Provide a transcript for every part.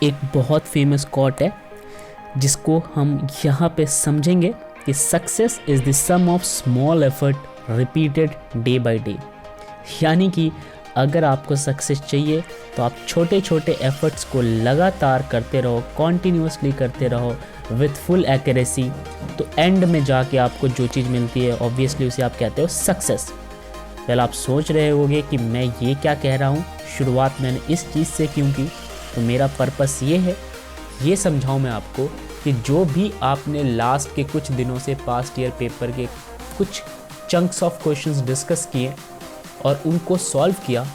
एक बहुत famous quote है जिसको हम यहाँ पे समझेंगे कि success is the sum of small effort repeated day by day. यानी कि अगर आपको सक्सेस चाहिए तो आप छोटे छोटे एफर्ट्स को लगातार करते रहो, कॉन्टीन्यूसली करते रहो विथ फुल एक्यूरेसी, तो एंड में जाके आपको जो चीज़ मिलती है ऑब्वियसली उसे आप कहते हो सक्सेस। पहले आप सोच रहे होगे कि मैं ये क्या कह रहा हूँ, शुरुआत मैंने इस चीज़ से क्यों की। तो मेरा पर्पस ये है, ये समझाऊँ मैं आपको कि जो भी आपने लास्ट के कुछ दिनों से पास्ट ईयर पेपर के कुछ चंक्स ऑफ क्वेश्चंस डिस्कस किए और उनको सॉल्व किया,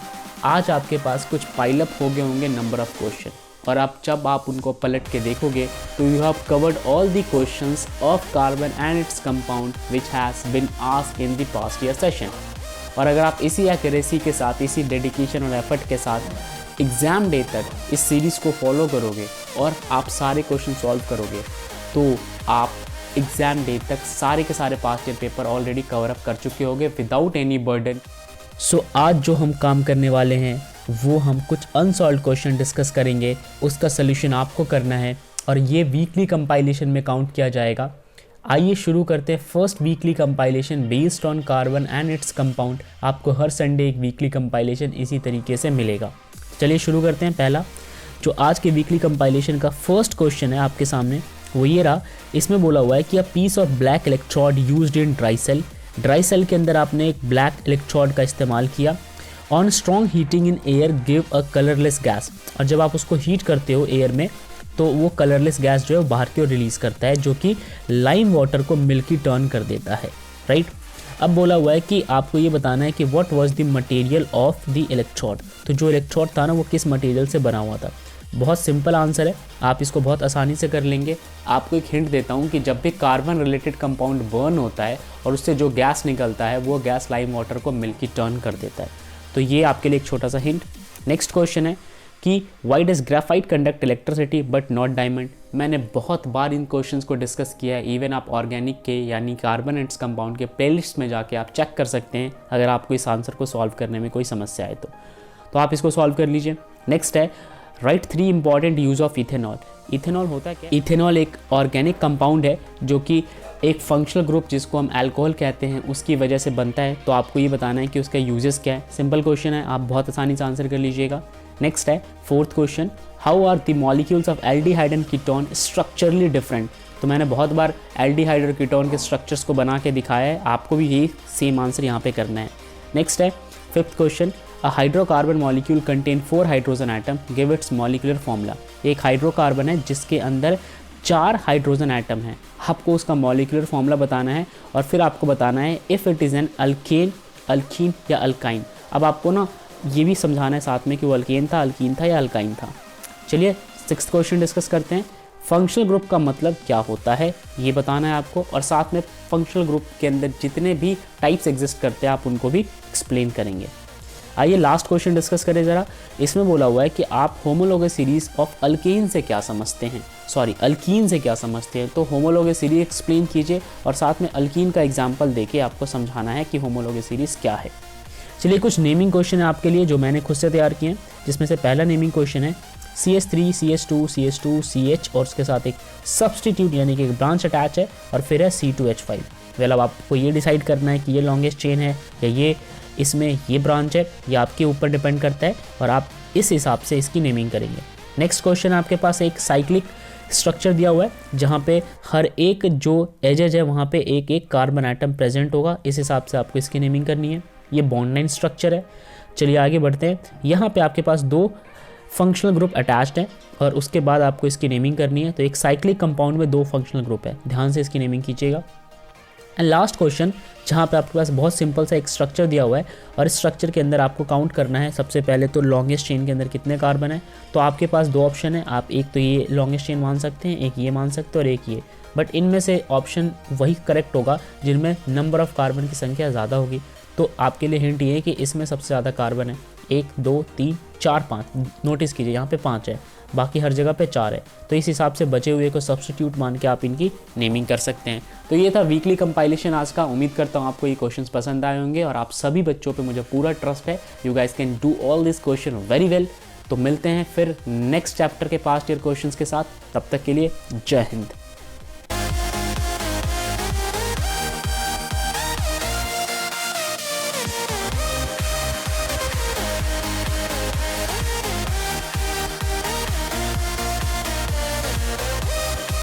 आज आपके पास कुछ पाइल अप हो गए होंगे नंबर ऑफ क्वेश्चन, और जब आप उनको पलट के देखोगे तो you have covered all the questions of carbon and its compound which has been asked in the past year session. और अगर आप इसी एक्यूरेसी के साथ, इसी डेडिकेशन और एफर्ट के साथ एग्ज़ाम डे तक इस सीरीज़ को फॉलो करोगे और आप सारे क्वेश्चन सॉल्व करोगे, तो आप एग्ज़ाम डे तक सारे के सारे past year paper already cover up कर चुके होंगे विदाउट एनी बर्डन। सो आज जो हम काम करने वाले हैं वो हम कुछ अनसॉल्व्ड क्वेश्चन डिस्कस करेंगे, उसका सलूशन आपको करना है और ये वीकली कंपाइलेशन में काउंट किया जाएगा। आइए शुरू करते हैं। First weekly compilation based on carbon and its compound. आपको हर संडे एक वीकली कंपाइलेशन इसी तरीके से मिलेगा। चलिए शुरू करते हैं। पहला जो आज के वीकली कंपाइलेशन का फर्स्ट क्वेश्चन है आपके सामने वो ये रहा। इसमें बोला हुआ है कि a piece of black electrode used in dry cell. Dry cell के अंदर आपने एक ब्लैक इलेक्ट्रोड का इस्तेमाल किया। On strong heating in air give a colourless gas. और जब आप उसको हीट करते हो एयर में तो वो कलरलेस गैस जो है बाहर की ओर रिलीज़ करता है, जो कि लाइम वाटर को मिल्की टर्न कर देता है, राइट। अब बोला हुआ है कि आपको ये बताना है कि what was the material of the electrode. तो जो इलेक्ट्रोड था ना वो किस मटेरियल से बना हुआ था। बहुत सिंपल आंसर है, आप इसको बहुत आसानी से कर लेंगे। आपको एक हिंट देता हूँ कि जब भी कार्बन रिलेटेड कंपाउंड बर्न होता है और उससे जो गैस निकलता है वो गैस लाइम वाटर को मिल्की टर्न कर देता है। तो ये आपके लिए एक छोटा सा हिंट। नेक्स्ट क्वेश्चन है कि why does graphite conduct electricity but not diamond. मैंने बहुत बार इन क्वेश्चंस को डिस्कस किया है। इवन आप ऑर्गेनिक के यानी कार्बन एंड्स कंपाउंड के प्लेलिस्ट में जाके आप चेक कर सकते हैं अगर आपको इस आंसर को सॉल्व करने में कोई समस्या है तो आप इसको सॉल्व कर लीजिए। नेक्स्ट है right 3 important use of ethanol. Ethanol होता है क्या? इथेनॉल एक ऑर्गेनिक कंपाउंड है जो कि एक फंक्शनल ग्रुप जिसको हम अल्कोहल कहते हैं उसकी वजह से बनता है। तो आपको ये बताना है कि उसका यूजेस क्या है। सिंपल क्वेश्चन है, आप बहुत आसानी से आंसर कर लीजिएगा। नेक्स्ट है fourth question, how are the molecules of aldehyde and ketone structurally different. तो मैंने बहुत बार एल्डिहाइड और कीटोन के स्ट्रक्चर्स को बना के दिखाया है, आपको भी यही सेम आंसर यहाँ पे करना है। नेक्स्ट है fifth question, a hydrocarbon molecule contain 4 hydrogen atom, give its molecular formula. एक हाइड्रोकार्बन है जिसके अंदर 4 हाइड्रोजन एटम हैं, आपको उसका मॉलिक्यूलर फॉर्मूला बताना है और फिर आपको बताना है if it is an alkane, alkyne या अल्काइन। अब आपको ना ये भी समझाना है साथ में कि वो अल्केन था, अल्कीन था या अल्काइन था। चलिए सिक्स्थ क्वेश्चन डिस्कस करते हैं। फंक्शनल ग्रुप का मतलब क्या होता है ये बताना है आपको, और साथ में फंक्शनल ग्रुप के अंदर जितने भी टाइप्स एग्जिस्ट करते हैं आप उनको भी एक्सप्लेन करेंगे। आइए लास्ट क्वेश्चन डिस्कस करें ज़रा। इसमें बोला हुआ है कि आप होमोलोगस सीरीज़ ऑफ अल्केन से क्या समझते हैं, सॉरी अल्कीन से क्या समझते हैं। तो होमोलोगस सीरीज एक्सप्लेन कीजिए और साथ में अल्कीन का एग्जाम्पल देके आपको समझाना है कि होमोलोगस सीरीज़ क्या है। चलिए कुछ नेमिंग क्वेश्चन है आपके लिए जो मैंने खुद से तैयार किए हैं, जिसमें से पहला नेमिंग क्वेश्चन है CH3 CH2 CH2 CH और उसके साथ एक सब्सटीट्यूट यानी कि एक ब्रांच अटैच है और फिर है C2H5। वेल अब आपको ये डिसाइड करना है कि ये लॉन्गेस्ट चेन है या ये इसमें ये ब्रांच है, ये आपके ऊपर डिपेंड करता है और आप इस हिसाब से इसकी नेमिंग करेंगे। नेक्स्ट क्वेश्चन आपके पास एक साइक्लिक स्ट्रक्चर दिया हुआ है जहाँ पे हर एक जो एजेज है वहाँ पे एक एक कार्बन एटम प्रेजेंट होगा, इस हिसाब से आपको इसकी नेमिंग करनी है। ये बॉन्ड लाइन स्ट्रक्चर है। चलिए आगे बढ़ते हैं। यहाँ पे आपके पास 2 फंक्शनल ग्रुप अटैच्ड हैं और उसके बाद आपको इसकी नेमिंग करनी है। तो एक साइक्लिक कंपाउंड में 2 फंक्शनल ग्रुप है, ध्यान से इसकी नेमिंग कीजिएगा। एंड लास्ट क्वेश्चन जहाँ पे आपके पास बहुत सिंपल सा एक स्ट्रक्चर दिया हुआ है और इस स्ट्रक्चर के अंदर आपको काउंट करना है सबसे पहले तो लॉन्गेस्ट चेन के अंदर कितने कार्बन है। तो आपके पास 2 ऑप्शन है, आप एक तो ये लॉन्गेस्ट चेन मान सकते हैं, एक ये मान सकते हैं और एक ये, बट इनमें से ऑप्शन वही करेक्ट होगा जिनमें नंबर ऑफ कार्बन की संख्या ज़्यादा होगी। तो आपके लिए हिंट ये है कि इसमें सबसे ज़्यादा कार्बन है, 1 2 3 4 5, नोटिस कीजिए यहाँ पे 5 है, बाकी हर जगह पे 4 है। तो इस हिसाब से बचे हुए को सब्स्टिट्यूट मान के आप इनकी नेमिंग कर सकते हैं। तो ये था वीकली कंपाइलेशन आज का। उम्मीद करता हूँ आपको ये क्वेश्चंस पसंद आए होंगे और आप सभी बच्चों पे मुझे पूरा ट्रस्ट है, you guys can do all this question very well. तो मिलते हैं फिर नेक्स्ट चैप्टर के पास्ट ईयर क्वेश्चंस के साथ, तब तक के लिए जय हिंद।